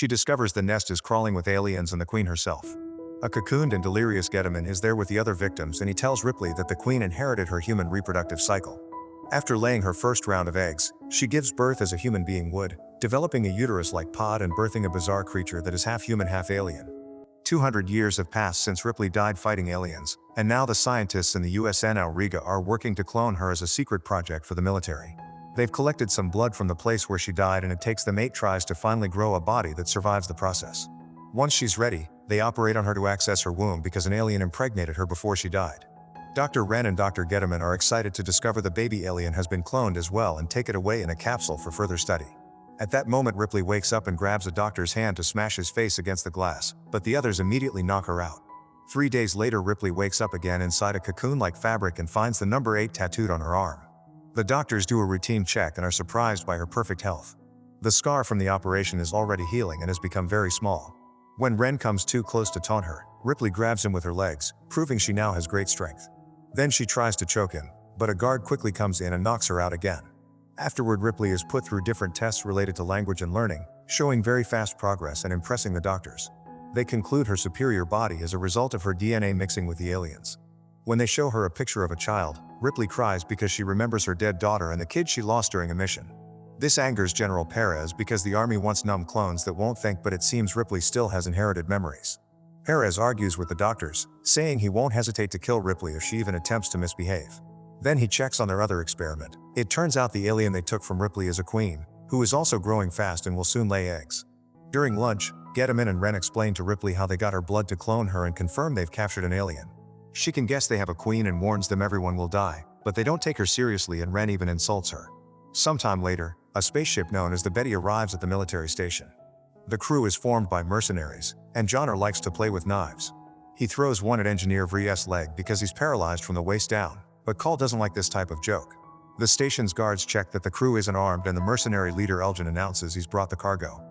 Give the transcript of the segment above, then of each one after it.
She discovers the nest is crawling with aliens and the queen herself. A cocooned and delirious Gettman is there with the other victims, and he tells Ripley that the queen inherited her human reproductive cycle. After laying her first round of eggs, she gives birth as a human being would, developing a uterus-like pod and birthing a bizarre creature that is half human, half alien. 200 years have passed since Ripley died fighting aliens, and now the scientists in the USN Riga are working to clone her as a secret project for the military. They've collected some blood from the place where she died, and it takes them 8 tries to finally grow a body that survives the process. Once she's ready, they operate on her to access her womb because an alien impregnated her before she died. Dr. Wren and Dr. Gettman are excited to discover the baby alien has been cloned as well and take it away in a capsule for further study. At that moment, Ripley wakes up and grabs the doctor's hand to smash his face against the glass, but the others immediately knock her out. 3 days later, Ripley wakes up again inside a cocoon-like fabric and finds the number 8 tattooed on her arm. The doctors do a routine check and are surprised by her perfect health. The scar from the operation is already healing and has become very small. When Wren comes too close to taunt her, Ripley grabs him with her legs, proving she now has great strength. Then she tries to choke him, but a guard quickly comes in and knocks her out again. Afterward, Ripley is put through different tests related to language and learning, showing very fast progress and impressing the doctors. They conclude her superior body as a result of her DNA mixing with the aliens. When they show her a picture of a child, Ripley cries because she remembers her dead daughter and the kid she lost during a mission. This angers General Perez because the army wants numb clones that won't think, but it seems Ripley still has inherited memories. Perez argues with the doctors, saying he won't hesitate to kill Ripley if she even attempts to misbehave. Then he checks on their other experiment. It turns out the alien they took from Ripley is a queen, who is also growing fast and will soon lay eggs. During lunch, Gettman and Wren explain to Ripley how they got her blood to clone her and confirm they've captured an alien. She can guess they have a queen and warns them everyone will die, but they don't take her seriously and Wren even insults her. Sometime later, a spaceship known as the Betty arrives at the military station. The crew is formed by mercenaries, and Johnner likes to play with knives. He throws one at Engineer Vries's leg because he's paralyzed from the waist down, but Call doesn't like this type of joke. The station's guards check that the crew isn't armed, and the mercenary leader Elgin announces he's brought the cargo.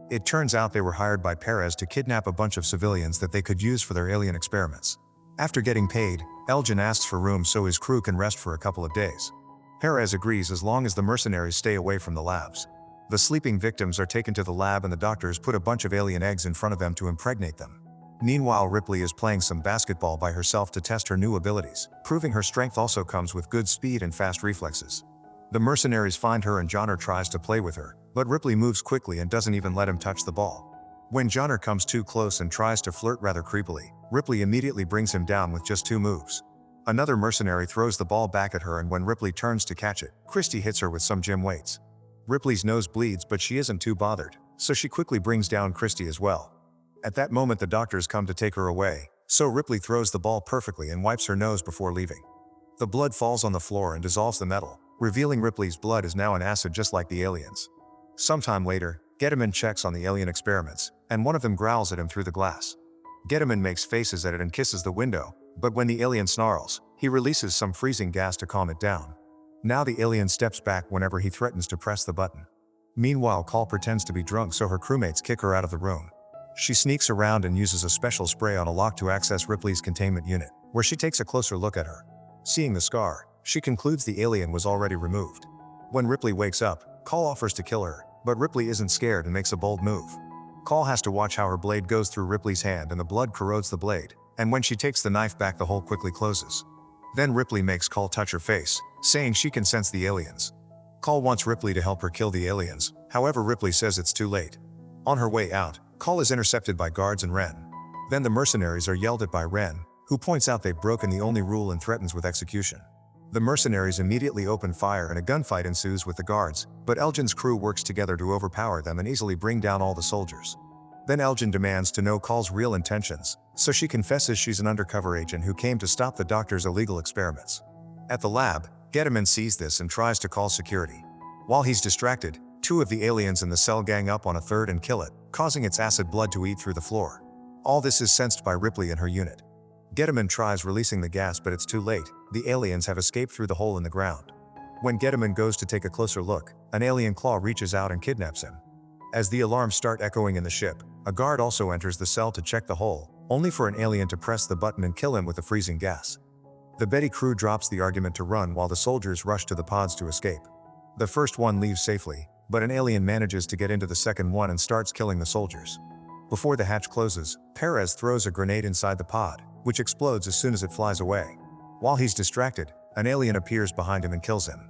It turns out they were hired by Perez to kidnap a bunch of civilians that they could use for their alien experiments. After getting paid, Elgin asks for room so his crew can rest for a couple of days. Perez agrees as long as the mercenaries stay away from the labs. The sleeping victims are taken to the lab and the doctors put a bunch of alien eggs in front of them to impregnate them. Meanwhile, Ripley is playing some basketball by herself to test her new abilities, proving her strength also comes with good speed and fast reflexes. The mercenaries find her and Johnner tries to play with her, but Ripley moves quickly and doesn't even let him touch the ball. When Johnner comes too close and tries to flirt rather creepily, Ripley immediately brings him down with just 2 moves. Another mercenary throws the ball back at her, and when Ripley turns to catch it, Christie hits her with some gym weights. Ripley's nose bleeds, but she isn't too bothered, so she quickly brings down Christie as well. At that moment, the doctors come to take her away, so Ripley throws the ball perfectly and wipes her nose before leaving. The blood falls on the floor and dissolves the metal, revealing Ripley's blood is now an acid just like the aliens. Sometime later, Gettman checks on the alien experiments, and one of them growls at him through the glass. Gettman makes faces at it and kisses the window, but when the alien snarls, he releases some freezing gas to calm it down. Now the alien steps back whenever he threatens to press the button. Meanwhile, Call pretends to be drunk, so her crewmates kick her out of the room. She sneaks around and uses a special spray on a lock to access Ripley's containment unit, where she takes a closer look at her. Seeing the scar, she concludes the alien was already removed. When Ripley wakes up, Call offers to kill her, but Ripley isn't scared and makes a bold move. Call has to watch how her blade goes through Ripley's hand and the blood corrodes the blade, and when she takes the knife back, the hole quickly closes. Then Ripley makes Call touch her face, saying she can sense the aliens. Call wants Ripley to help her kill the aliens, however Ripley says it's too late. On her way out, Call is intercepted by guards and Wren. Then the mercenaries are yelled at by Wren, who points out they've broken the only rule and threatens with execution. The mercenaries immediately open fire and a gunfight ensues with the guards, but Elgin's crew works together to overpower them and easily bring down all the soldiers. Then Elgin demands to know Call's real intentions, so she confesses she's an undercover agent who came to stop the doctor's illegal experiments. At the lab, Gettman sees this and tries to call security. While he's distracted, 2 of the aliens in the cell gang up on a third and kill it, causing its acid blood to eat through the floor. All this is sensed by Ripley and her unit. Gettman tries releasing the gas, but it's too late. The aliens have escaped through the hole in the ground. When Gettman goes to take a closer look, an alien claw reaches out and kidnaps him. As the alarms start echoing in the ship, a guard also enters the cell to check the hole, only for an alien to press the button and kill him with the freezing gas. The Betty crew drops the argument to run while the soldiers rush to the pods to escape. The first one leaves safely, but an alien manages to get into the second one and starts killing the soldiers. Before the hatch closes, Perez throws a grenade inside the pod, which explodes as soon as it flies away. While he's distracted, an alien appears behind him and kills him.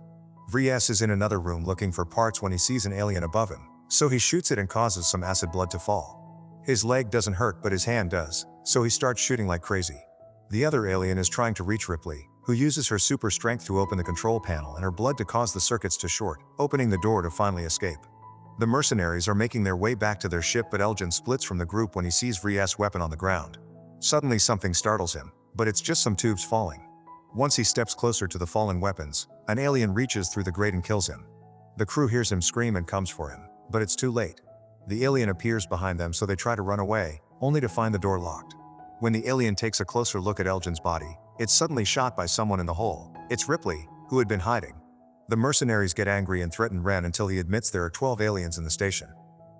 Vries is in another room looking for parts when he sees an alien above him, so he shoots it and causes some acid blood to fall. His leg doesn't hurt but his hand does, so he starts shooting like crazy. The other alien is trying to reach Ripley, who uses her super strength to open the control panel and her blood to cause the circuits to short, opening the door to finally escape. The mercenaries are making their way back to their ship, but Elgin splits from the group when he sees Vries' weapon on the ground. Suddenly something startles him, but it's just some tubes falling. Once he steps closer to the fallen weapons, an alien reaches through the grate and kills him. The crew hears him scream and comes for him, but it's too late. The alien appears behind them, so they try to run away, only to find the door locked. When the alien takes a closer look at Elgin's body, it's suddenly shot by someone in the hole. It's Ripley, who had been hiding. The mercenaries get angry and threaten Ren until he admits there are 12 aliens in the station.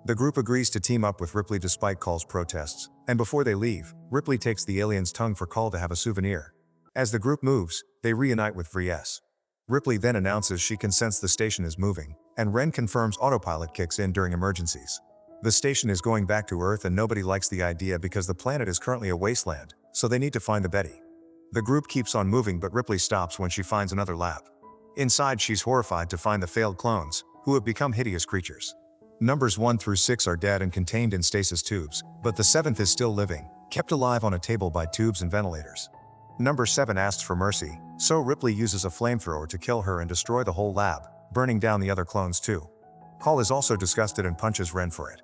The group agrees to team up with Ripley despite Call's protests, and before they leave, Ripley takes the alien's tongue for Call to have a souvenir. As the group moves, they reunite with Vries. Ripley then announces she can sense the station is moving, and Ren confirms autopilot kicks in during emergencies. The station is going back to Earth and nobody likes the idea because the planet is currently a wasteland, so they need to find the Betty. The group keeps on moving, but Ripley stops when she finds another lab. Inside, she's horrified to find the failed clones, who have become hideous creatures. Numbers 1 through 6 are dead and contained in stasis tubes, but the 7th is still living, kept alive on a table by tubes and ventilators. Number 7 asks for mercy, so Ripley uses a flamethrower to kill her and destroy the whole lab, burning down the other clones too. Call is also disgusted and punches Ren for it.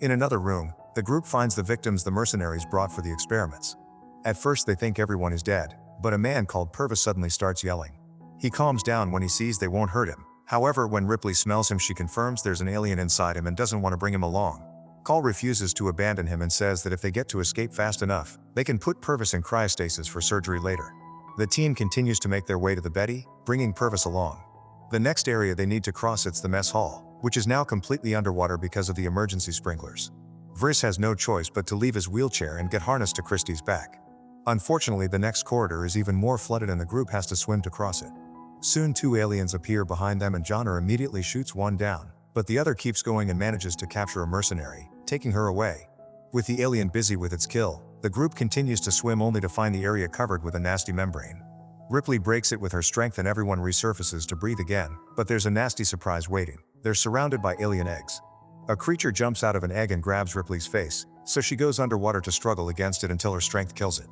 In another room, the group finds the victims the mercenaries brought for the experiments. At first they think everyone is dead, but a man called Purvis suddenly starts yelling. He calms down when he sees they won't hurt him. However, when Ripley smells him, she confirms there's an alien inside him and doesn't want to bring him along. Call refuses to abandon him and says that if they get to escape fast enough, they can put Purvis in cryostasis for surgery later. The team continues to make their way to the Betty, bringing Purvis along. The next area they need to cross is the mess hall, which is now completely underwater because of the emergency sprinklers. Vries has no choice but to leave his wheelchair and get harnessed to Christie's back. Unfortunately, the next corridor is even more flooded and the group has to swim to cross it. Soon 2 aliens appear behind them and Johnner immediately shoots one down, but the other keeps going and manages to capture a mercenary, taking her away. With the alien busy with its kill, the group continues to swim only to find the area covered with a nasty membrane. Ripley breaks it with her strength and everyone resurfaces to breathe again, but there's a nasty surprise waiting. They're surrounded by alien eggs. A creature jumps out of an egg and grabs Ripley's face, so she goes underwater to struggle against it until her strength kills it.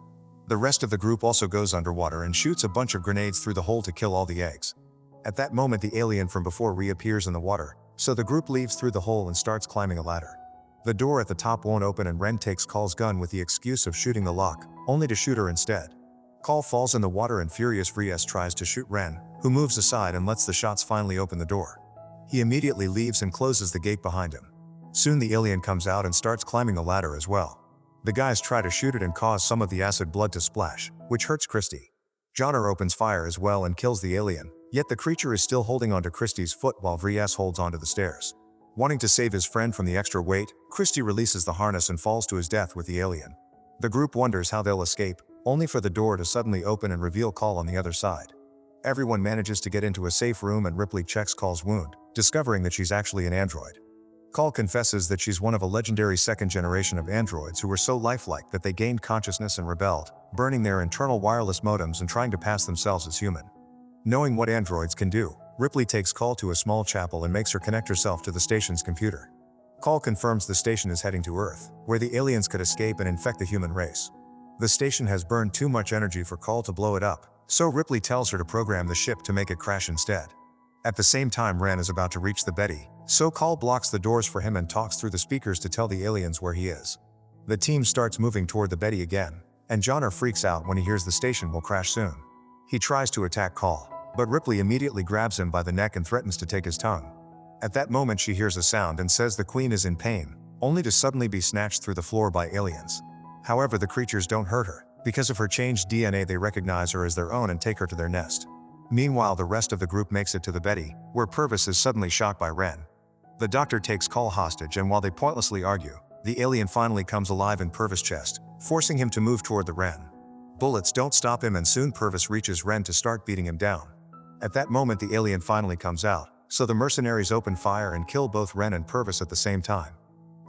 The rest of the group also goes underwater and shoots a bunch of grenades through the hole to kill all the eggs. At that moment, the alien from before reappears in the water, so the group leaves through the hole and starts climbing a ladder. The door at the top won't open and Ren takes Call's gun with the excuse of shooting the lock, only to shoot her instead. Call falls in the water and furious Vries tries to shoot Ren, who moves aside and lets the shots finally open the door. He immediately leaves and closes the gate behind him. Soon the alien comes out and starts climbing the ladder as well. The guys try to shoot it and cause some of the acid blood to splash, which hurts Christie. Johnner opens fire as well and kills the alien, yet the creature is still holding onto Christie's foot while Vries holds onto the stairs. Wanting to save his friend from the extra weight, Christie releases the harness and falls to his death with the alien. The group wonders how they'll escape, only for the door to suddenly open and reveal Call on the other side. Everyone manages to get into a safe room and Ripley checks Call's wound, discovering that she's actually an android. Call confesses that she's one of a legendary second generation of androids who were so lifelike that they gained consciousness and rebelled, burning their internal wireless modems and trying to pass themselves as human. Knowing what androids can do, Ripley takes Call to a small chapel and makes her connect herself to the station's computer. Call confirms the station is heading to Earth, where the aliens could escape and infect the human race. The station has burned too much energy for Call to blow it up, so Ripley tells her to program the ship to make it crash instead. At the same time, Ren is about to reach the Betty, so Call blocks the doors for him and talks through the speakers to tell the aliens where he is. The team starts moving toward the Betty again, and Johnner freaks out when he hears the station will crash soon. He tries to attack Call, but Ripley immediately grabs him by the neck and threatens to take his tongue. At that moment she hears a sound and says the Queen is in pain, only to suddenly be snatched through the floor by aliens. However, the creatures don't hurt her. Because of her changed DNA, they recognize her as their own and take her to their nest. Meanwhile, the rest of the group makes it to the Betty, where Purvis is suddenly shot by Ren. The doctor takes Call hostage, and while they pointlessly argue, the alien finally comes alive in Purvis' chest, forcing him to move toward the Ren. Bullets don't stop him, and soon Purvis reaches Ren to start beating him down. At that moment, the alien finally comes out, so the mercenaries open fire and kill both Ren and Purvis at the same time.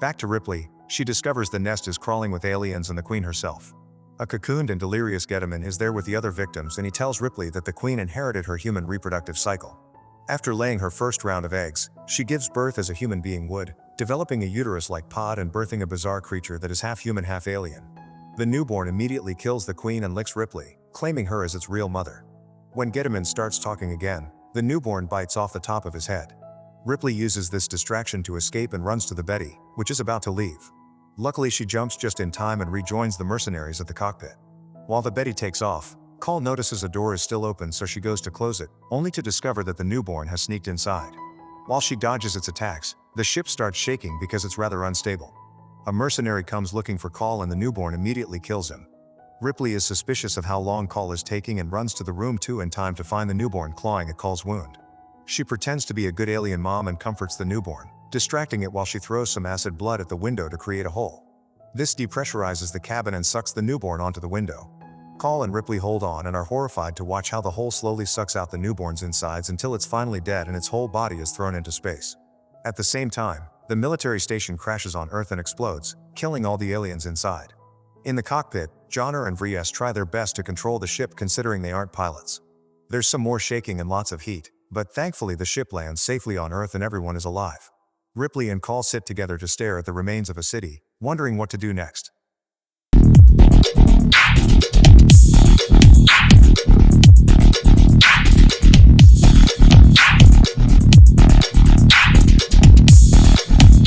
Back to Ripley, she discovers the nest is crawling with aliens and the Queen herself. A cocooned and delirious Getaman is there with the other victims, and he tells Ripley that the Queen inherited her human reproductive cycle. After laying her first round of eggs, she gives birth as a human being would, developing a uterus-like pod and birthing a bizarre creature that is half human, half alien. The newborn immediately kills the Queen and licks Ripley, claiming her as its real mother. When Getaman starts talking again, the newborn bites off the top of his head. Ripley uses this distraction to escape and runs to the Betty, which is about to leave. Luckily, she jumps just in time and rejoins the mercenaries at the cockpit. While the Betty takes off, Call notices a door is still open, so she goes to close it, only to discover that the newborn has sneaked inside. While she dodges its attacks, the ship starts shaking because it's rather unstable. A mercenary comes looking for Call and the newborn immediately kills him. Ripley is suspicious of how long Call is taking and runs to the room 2 in time to find the newborn clawing at Call's wound. She pretends to be a good alien mom and comforts the newborn, distracting it while she throws some acid blood at the window to create a hole. This depressurizes the cabin and sucks the newborn onto the window. Call and Ripley hold on and are horrified to watch how the hole slowly sucks out the newborn's insides until it's finally dead and its whole body is thrown into space. At the same time, the military station crashes on Earth and explodes, killing all the aliens inside. In the cockpit, Johnner and Vries try their best to control the ship considering they aren't pilots. There's some more shaking and lots of heat, but thankfully the ship lands safely on Earth and everyone is alive. Ripley and Call sit together to stare at the remains of a city, wondering what to do next.